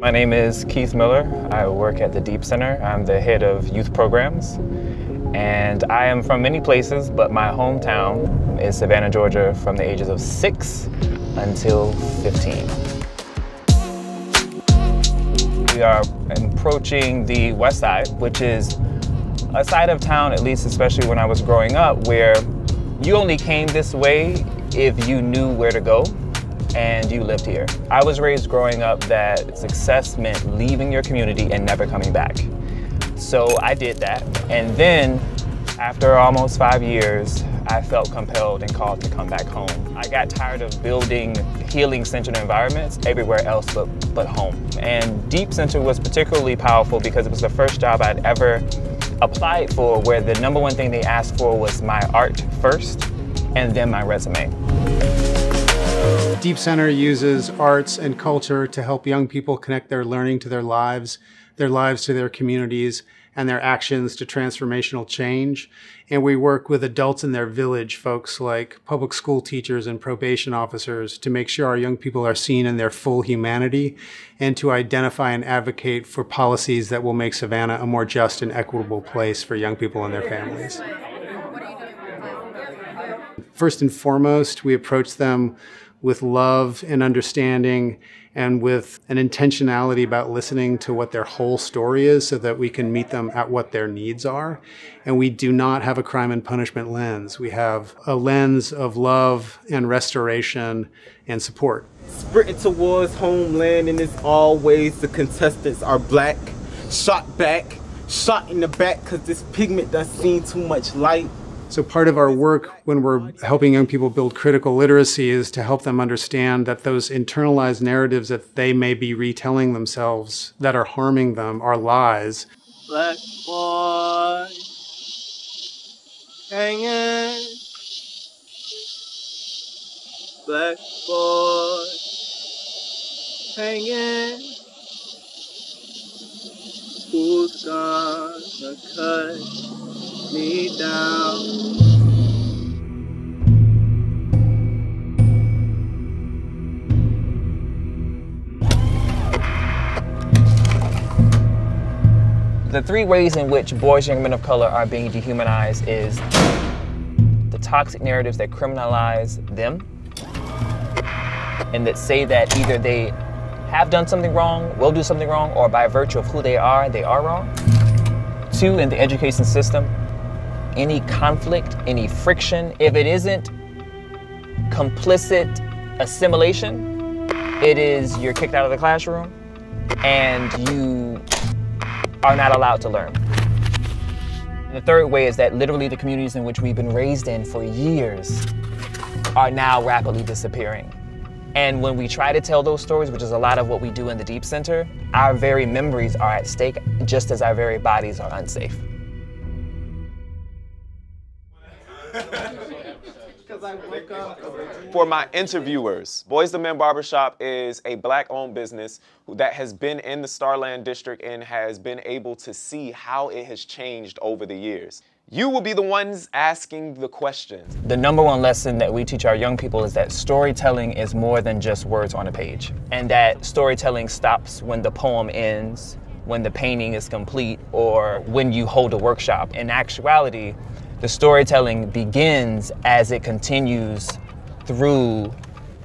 My name is Keith Miller. I work at the Deep Center. I'm the head of youth programs. And I am from many places, but my hometown is Savannah, Georgia, from the ages of 6 until 15. We are approaching the west side, which is a side of town, at least especially when I was growing up, where you only came this way if you knew where to go and you lived here. I was raised growing up that success meant leaving your community and never coming back. So I did that. And then after almost 5 years, I felt compelled and called to come back home. I got tired of building healing-centered environments everywhere else but home. And Deep Center was particularly powerful because it was the first job I'd ever applied for where the #1 thing they asked for was my art first and then my resume. Deep Center uses arts and culture to help young people connect their learning to their lives to their communities, and their actions to transformational change. And we work with adults in their village, folks like public school teachers and probation officers, to make sure our young people are seen in their full humanity and to identify and advocate for policies that will make Savannah a more just and equitable place for young people and their families. First and foremost, we approach them with love and understanding and with an intentionality about listening to what their whole story is so that we can meet them at what their needs are. And we do not have a crime and punishment lens. We have a lens of love and restoration and support. Sprinting towards homeland, and it's always the contestants are black, shot back, shot in the back because this pigment done seen too much light. So part of our work when we're helping young people build critical literacy is to help them understand that those internalized narratives that they may be retelling themselves that are harming them are lies. Black boy, hanging. Black boy, hanging. Who's gonna cut me down? The 3 ways in which boys and young men of color are being dehumanized is the toxic narratives that criminalize them and that say that either they have done something wrong, will do something wrong, or by virtue of who they are wrong. 2, in the education system, any conflict, any friction, if it isn't complicit assimilation, it is you're kicked out of the classroom and you are not allowed to learn. And the 3rd way is that literally the communities in which we've been raised in for years are now rapidly disappearing. And when we try to tell those stories, which is a lot of what we do in the Deep Center, our very memories are at stake just as our very bodies are unsafe. For my interviewers, Boys to Men Barbershop is a Black-owned business that has been in the Starland District and has been able to see how it has changed over the years. You will be the ones asking the questions. The #1 lesson that we teach our young people is that storytelling is more than just words on a page, and that storytelling stops when the poem ends, when the painting is complete, or when you hold a workshop. In actuality, the storytelling begins as it continues through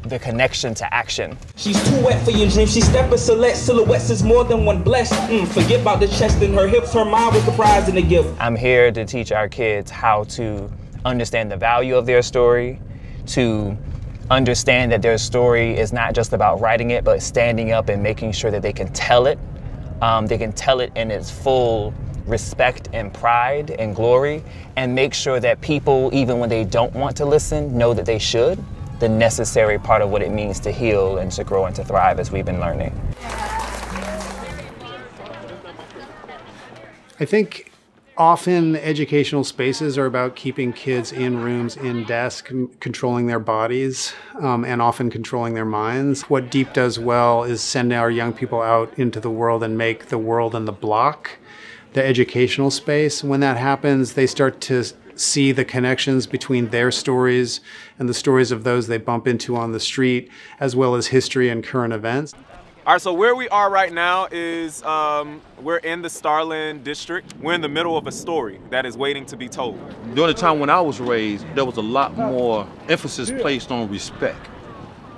the connection to action. She's too wet for your dreams. She step and select silhouettes is more than one blessed. Forget about the chest and her hips. Her mind was the prize and the gift. I'm here to teach our kids how to understand the value of their story, to understand that their story is not just about writing it, but standing up and making sure that they can tell it. They can tell it in its full respect and pride and glory, and make sure that people, even when they don't want to listen, know that they should. The necessary part of what it means to heal and to grow and to thrive, as we've been learning. I think often educational spaces are about keeping kids in rooms, in desks, controlling their bodies, and often controlling their minds. What Deep does well is send our young people out into the world and make the world and the block the educational space. When that happens, they start to see the connections between their stories and the stories of those they bump into on the street, as well as history and current events. All right, so where we are right now is we're in the Starland district. We're in the middle of a story that is waiting to be told. During the time when I was raised, there was a lot more emphasis placed on respect.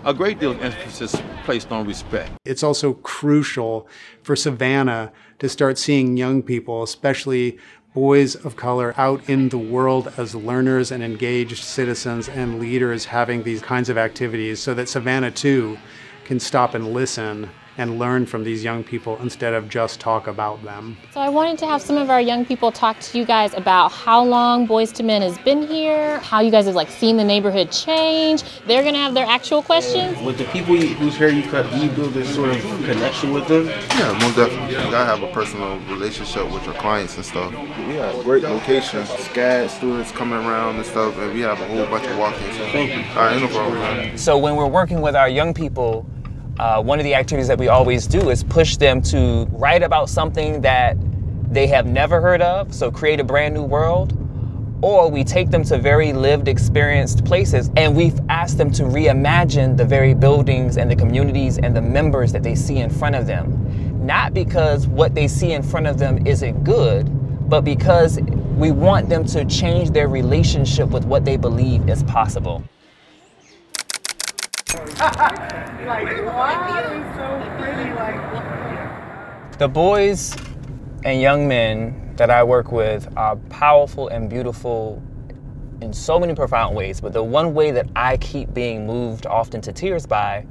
A great deal of emphasis placed on respect. It's also crucial for Savannah to start seeing young people, especially boys of color, out in the world as learners and engaged citizens and leaders having these kinds of activities so that Savannah too can stop and listen and learn from these young people instead of just talk about them. So I wanted to have some of our young people talk to you guys about how long Boys to Men has been here, how you guys have seen the neighborhood change. They're gonna have their actual questions. With the people whose hair you cut, do you build this sort of connection with them? Yeah, most definitely. You gotta have a personal relationship with your clients and stuff. We have great locations, SCAD students coming around and stuff, and we have a whole bunch of walk-ins. Thank you. All right, no problem. So when we're working with our young people, one of the activities that we always do is push them to write about something that they have never heard of, so create a brand new world, or we take them to very lived, experienced places, and we've asked them to reimagine the very buildings and the communities and the members that they see in front of them. Not because what they see in front of them isn't good, but because we want them to change their relationship with what they believe is possible. The boys and young men that I work with are powerful and beautiful in so many profound ways, but the one way that I keep being moved often to tears by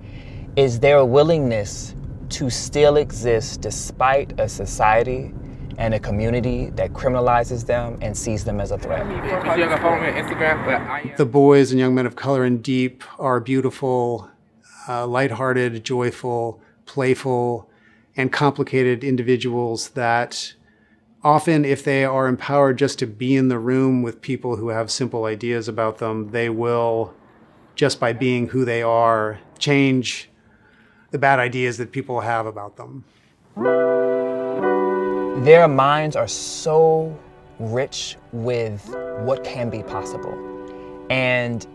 is their willingness to still exist despite a society and a community that criminalizes them and sees them as a threat. The boys and young men of color in DEEP are beautiful, lighthearted, joyful, playful, and complicated individuals that often, if they are empowered just to be in the room with people who have simple ideas about them, they will, just by being who they are, change the bad ideas that people have about them. Their minds are so rich with what can be possible. And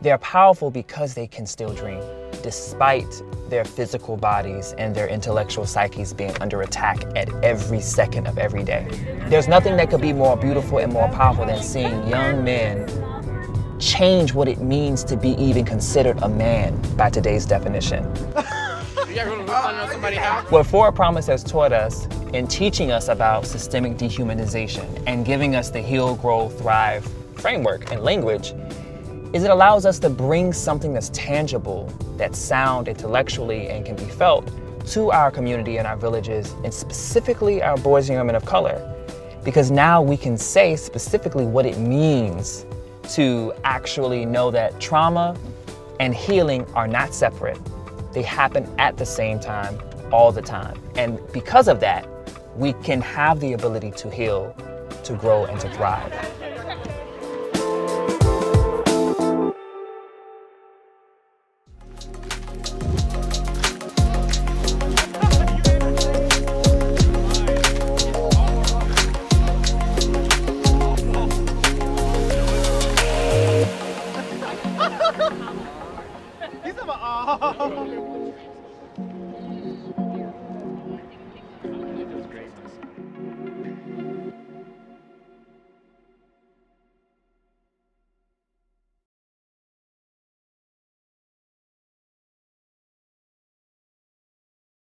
they're powerful because they can still dream, despite their physical bodies and their intellectual psyches being under attack at every second of every day. There's nothing that could be more beautiful and more powerful than seeing young men change what it means to be even considered a man by today's definition. What Forward Promise has taught us in teaching us about systemic dehumanization and giving us the Heal, Grow, Thrive framework and language is it allows us to bring something that's tangible, that's sound intellectually and can be felt to our community and our villages, and specifically our boys and young men of color. Because now we can say specifically what it means to actually know that trauma and healing are not separate. They happen at the same time, all the time. And because of that, we can have the ability to heal, to grow, and to thrive. He's about, oh.